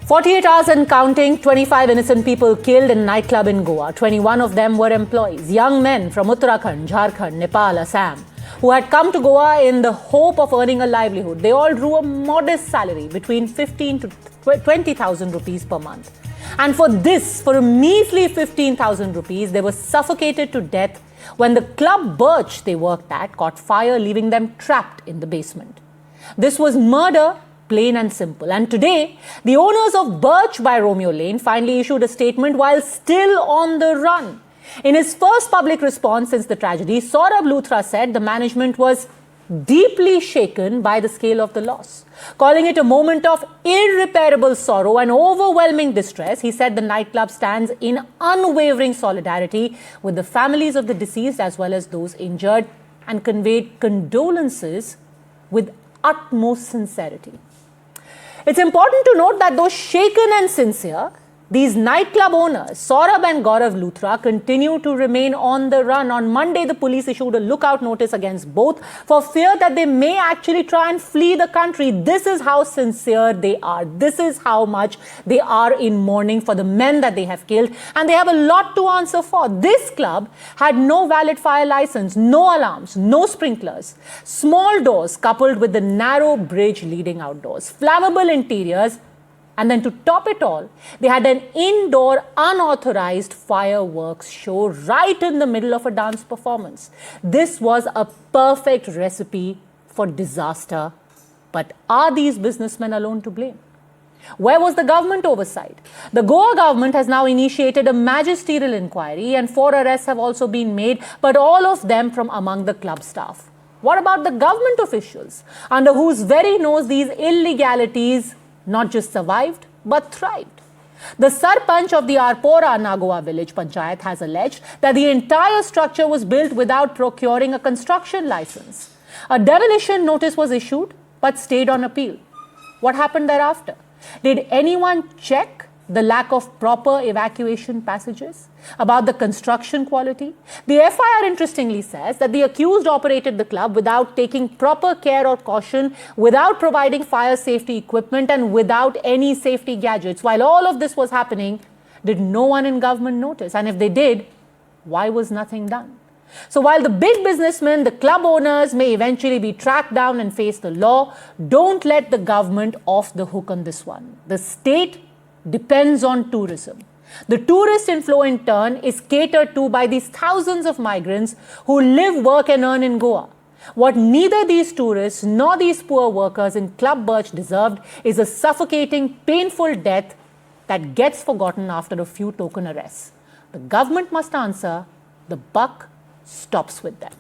48 hours and counting, 25 innocent people killed in a nightclub in Goa. 21 of them were employees, young men from Uttarakhand, Jharkhand, Nepal, Assam, who had come to Goa in the hope of earning a livelihood. They all drew a modest salary between 15 to 20,000 rupees per month. And for a measly 15,000 rupees, they were suffocated to death when the club Birch they worked at caught fire, leaving them trapped in the basement. This was murder, plain and simple. And today, the owners of Birch by Romeo Lane finally issued a statement while still on the run. In his first public response since the tragedy, Saurabh Luthra said the management was deeply shaken by the scale of the loss. Calling it a moment of irreparable sorrow and overwhelming distress, he said the nightclub stands in unwavering solidarity with the families of the deceased as well as those injured and conveyed condolences with utmost sincerity. It's important to note that though shaken and sincere, these nightclub owners, Saurabh and Gaurav Luthra, continue to remain on the run. On Monday, the police issued a lookout notice against both for fear that they may actually try and flee the country. This is how sincere they are. This is how much they are in mourning for the men that they have killed. And they have a lot to answer for. This club had no valid fire license, no alarms, no sprinklers, small doors coupled with the narrow bridge leading outdoors, flammable interiors. And then to top it all, they had an indoor unauthorized fireworks show right in the middle of a dance performance. This was a perfect recipe for disaster. But are these businessmen alone to blame? Where was the government oversight? The Goa government has now initiated a magisterial inquiry and 4 arrests have also been made, but all of them from among the club staff. What about the government officials, under whose very nose these illegalities not just survived, but thrived? The Sarpanch of the Arpora Nagoa village Panchayat has alleged that the entire structure was built without procuring a construction license. A demolition notice was issued, but stayed on appeal. What happened thereafter? Did anyone check the lack of proper evacuation passages? About the construction quality? The FIR interestingly says that the accused operated the club without taking proper care or caution, without providing fire safety equipment and without any safety gadgets. While all of this was happening, did no one in government notice? And if they did, why was nothing done? So while the big businessmen, the club owners may eventually be tracked down and face the law, don't let the government off the hook on this one. The state depends on tourism. The tourist inflow in turn is catered to by these thousands of migrants who live, work and earn in Goa. What neither these tourists nor these poor workers in Club Birch deserved is a suffocating, painful death that gets forgotten after a few token arrests. The government must answer. The buck stops with them.